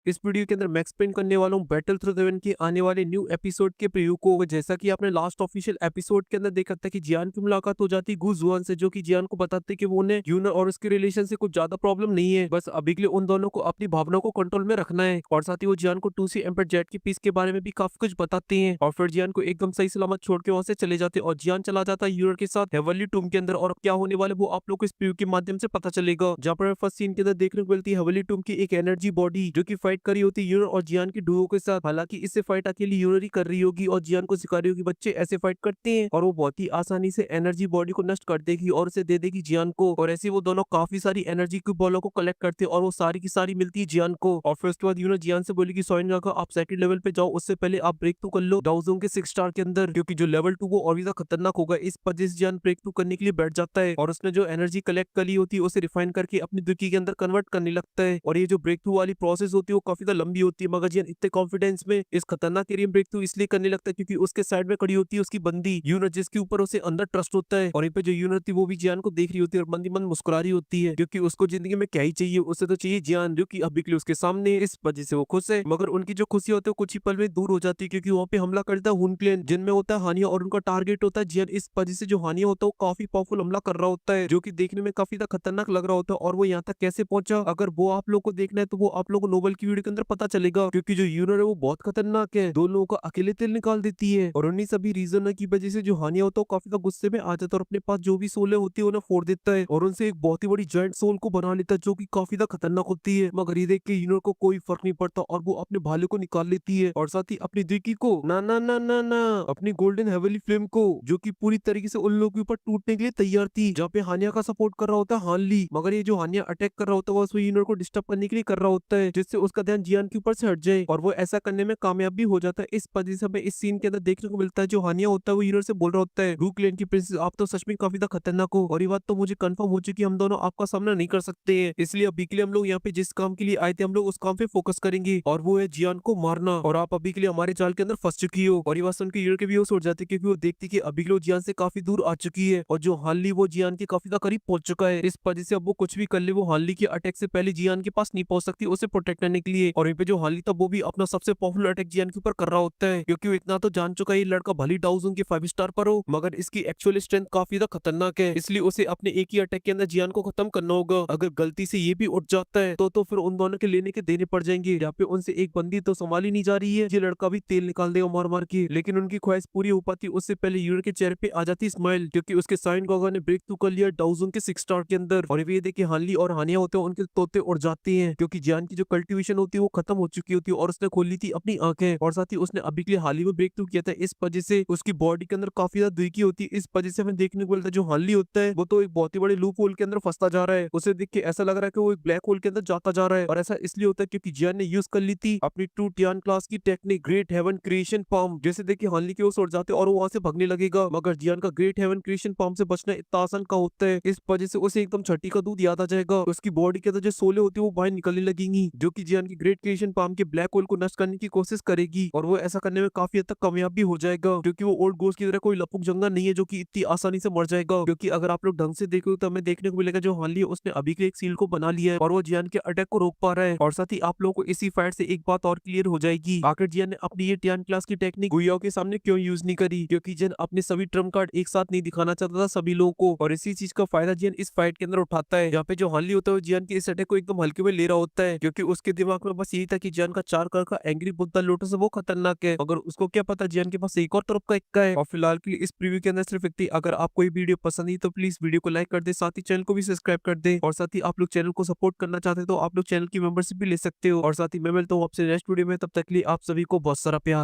इस वीडियो के अंदर मैं एक्सप्लेन करने वाला हूँ बैटल थ्रू हेवन के आने वाले न्यू एपिसोड के प्रीव्यू को। जैसा कि आपने लास्ट ऑफिशियल एपिसोड के अंदर देखा था कि जियान की मुलाकात हो जाती गु जुआन से, जो कि जियान को बताते कि वो उन्हें यूनर और उसके रिलेशन से कुछ ज्यादा प्रॉब्लम नहीं है, बस अभी के लिए उन दोनों को अपनी भावनाओं को कंट्रोल में रखना है। और साथ ही वो जियान को 2C एम्पर जेट की पीस के बारे में भी काफी कुछ बताते हैं और फिर जियान को एकदम सही सलामत छोड़ के वहां से चले जाते हैं और जियान चला जाता है यूनर के साथ हेवनली टूम के अंदर। और अब क्या होने वाला है वो आप लोग को इस प्रीव्यू के माध्यम से पता चलेगा, जहाँ पर फर्स्ट सीन के अंदर देखने को मिलती है हेवनली टूम की एक एनर्जी बॉडी जो की फाइट करी होती है यूनर और जियान की डुओ के साथ। हालांकि इससे फाइट अकेली यूनर ही कर रही होगी और जियान को सिखा रही होगी बच्चे ऐसे फाइट करते हैं, और वो बहुत ही आसानी से एनर्जी बॉडी को नष्ट कर देगी और उसे दे देगी जियान को। और ऐसे वो दोनों काफी सारी एनर्जी की बॉलों को कलेक्ट करते हैं और वो सारी की सारी मिलती है जियान को। और फिर उसके बाद यूनर जियान से बोलेगी सोइनगा का आप सेकंड लेवल पे जाओ, उससे पहले आप ब्रेक थ्रू कर लो डाउजोंग के 6 स्टार के अंदर, क्योंकि जो लेवल 2 वो और भी ज्यादा खतरनाक होगा। इस वजह से जियान ब्रेक थ्रू करने के लिए बैठ जाता है और उसने जो एनर्जी कलेक्ट करी होती है उसे रिफाइन करके अपनी दुकी के अंदर कन्वर्ट करने लगता है। और ये जो ब्रेक थ्रू वाली प्रोसेस होती है वो काफी ज्यादा लंबी होती है, मगर जियान इतने कॉन्फिडेंस में इस खतरनाक एरिया ब्रेक थ्रू इसलिए करने लगता है क्योंकि उसके साइड में खड़ी होती है उसकी बंदी यूनर, जिसके ऊपर उसे अंदर ट्रस्ट होता है। और यहाँ पे जो यूनर थी वो भी जियान को देख रही होती है और मंदी मन मुस्कुरा रही होती है, क्योंकि उसको जिंदगी में क्या ही चाहिए, उसे तो चाहिए जियान जो कि अभी के लिए उसके सामने है। इस वजह से वो खुश है, मगर उनकी जो खुशी होती है कुछ ही पल में दूर हो जाती है, क्योंकि वहाँ पे हमला करता है हुन क्लैन जिनमें होता है हानिया और उनका टारगेट होता है जियान। इस वजह से जो हानिया होता है वो काफी पावरफुल हमला कर रहा होता है जो कि देखने में काफी ज्यादा खतरनाक लग रहा होता है। और वो यहाँ तक कैसे पहुंचा अगर वो आप लोग को देखना है तो वो आप लोग को नोबल की वीडियो के अंदर पता चलेगा, क्योंकि जो यूनर है वो बहुत खतरनाक है, दो लोगों का अकेले तेल निकाल देती है। और उन्हीं सभी रीजन की वजह से जो हानिया होता है वो काफी ज्यादा गुस्से में आ जाता है और अपने पास जो भी सोले होती है उन्हें फोड़ देता है और उनसे एक बहुत ही बड़ी जॉइंट सोल को बना लेता है जो कि काफी ज्यादा खतरनाक होती है। मगर ये देख के यूनर को कोई फर्क नहीं पड़ता और वो अपने भाले को निकाल लेती है और साथ ही अपनी द्विकी को ना ना ना ना ना अपनी गोल्डन हेवनली फ्लेम को, जो कि पूरी तरीके से उन लोगों के ऊपर टूटने के लिए तैयार थी, जहाँ पे हानिया का सपोर्ट कर रहा होता है हानली। मगर ये जो हानिया अटैक कर रहा होता है वो यूनर को डिस्टर्ब करने के लिए कर रहा होता है, जिससे उसका ध्यान जियान के ऊपर से हट जाए और वो ऐसा करने में कामयाब भी हो जाता है। इस वजह से हमें इस सीन के अंदर देखने को मिलता है जो हानिया होता है वो यूनर से बोल रहा होता है रूक लेन की प्रिंसेस आप तो सच में काफी ज्यादा खतरनाक हो और ये बात तो मुझे कंफर्म हो चुकी है, हम दोनों आपका सामना नहीं कर सकते हैं, इसलिए अभी के लिए हम लोग यहाँ पे जिस काम के लिए आए थे हम लोग उस काम पे फोकस करेंगे और वो है जियान को मारना। और आप अभी के लिए हमारे जाल के अंदर फंस चुकी हो। और ये बात सुन के यूनर के भी होश उड़ जाती है, क्योंकि वो देखती कि अभी के लिए वो जियान से काफी दूर आ चुकी है और जो हानली वो जियान के काफी ज्यादा करीब पहुंच चुका है। इस वजह से अब वो कुछ भी कर ले वो हानली के अटैक से पहले जियान के पास नहीं पहुंच सकती उसे प्रोटेक्ट करने के लिए। और यहाँ पे जो हानली था वो भी अपना सबसे पावरफुल अटैक जियान के ऊपर कर रहा होता है, क्योंकि वो इतना तो जान चुका है ये लड़का भली डाउजोंग के 5 स्टार पर हो मगर इसकी एक्चुअल स्ट्रेंथ काफी ज्यादा खतरनाक है, इसलिए उसे अपने एक ही अटैक के अंदर जियान को खत्म करना होगा। अगर गलती से ये भी उठ जाता है तो फिर उन दोनों के लेने के देने पड़ जाएंगे। यहाँ पे उनसे एक बंदी तो संभाली नहीं जा रही है, ये लड़का भी तेल निकाल देगा मार मार के, लेकिन उनकी ख्वाहिश पूरी हो पाती उससे पहले यूनर के चेहरे पे आ जाती स्माइल, क्योंकि उसके साइन गोगा ने ब्रेक थ्रू कर लिया डाउजोंग के 6 स्टार के अंदर। और ये देखिए हानली और हानिया होते हैं उनके तोते उड़ जाते हैं, क्योंकि जियान की जो कल्टीवेशन होती है वो खत्म हो चुकी होती है और उसने खोल ली थी अपनी आंखें। और साथ ही उसने अभी के लिए हाल ही में ब्रेक थ्रू किया था, इस वजह से उसकी बॉडी के अंदर काफी ज्यादा दुखी होती है। इस वजह से हमें देखने को मिलता है जो हानली होता है वो तो एक बहुत ही बड़े लूप होल के अंदर फंसता जा रहा है, उसे देख के ऐसा लग रहा है कि वो एक ब्लैक होल के अंदर जाता जा रहा है। और ऐसा इसलिए होता है क्योंकि जियान ने यूज कर ली थी अपनी 2 टियान क्लास की technique great heaven creation palm, जैसे देखिए हानली के वो उड़ जाते और वो वहां से भागने लगेगा, मगर जियान का ग्रेट हेवन क्रिएशन पाम से बचना इतना आसान का होता है। इस वजह से उसे एकदम छठी का दूध याद आ जाएगा, उसकी बॉडी के अंदर जो सोले होती है वो बाहर निकलने लगेंगी, जो कि जियान की ग्रेट क्रिएशन पाम के ब्लैक होल को नष्ट करने की कोशिश करेगी। और वो ऐसा करने में काफी हद तक कामयाब भी हो जाएगा, क्योंकि वो ओल्ड गोस्ट की तरह कोई लपुक जंगा नहीं है जो कि इतनी आसानी से मर जाएगा। क्योंकि अगर आप लोग ढंग से देखो तो हमें देखने को मिलेगा जो हानली है उसने अभी के एक सील को बना लिया है और वो जियान के अटैक को रोक पा रहा है। और साथ ही आप लोगों को इसी फाइट से एक बात और क्लियर हो जाएगी आखिर जियान ने अपनी ये टियान क्लास की टेक्निक गुयाओ के सामने क्यों यूज नहीं करी, क्योंकि जियान अपने सभी ट्रम्प कार्ड एक साथ नहीं दिखाना चाहता था सभी लोगों को, और इसी चीज का फायदा जियान इस फाइट के अंदर उठाता है। यहाँ पे जो हानली होता है जियान के इस अटैक को एकदम हल्के में ले रहा होता है, क्योंकि उसके दिमाग में बस यही था कि जियान का 4 कलर का एंग्री बुद्धा लोटस है वो खतरनाक है, मगर उसको क्या पता जियान के पास एक और तरफ का इक्का है। और फिलहाल के लिए इस प्रीव्यू के अंदर सिर्फ इतनी। अगर आपको ये वीडियो पसंद आई तो प्लीज वीडियो को लाइक कर दे, साथ ही चैनल को भी सब्सक्राइब कर दे, और साथ ही आप लोग चैनल को सपोर्ट करना चाहते हैं तो आप लोग चैनल की मेंबरशिप भी ले सकते हो। और साथ ही मैं मिलता हूँ आपसे नेक्स्ट वीडियो में, तब तक के लिए आप सभी को बहुत सारा प्यार।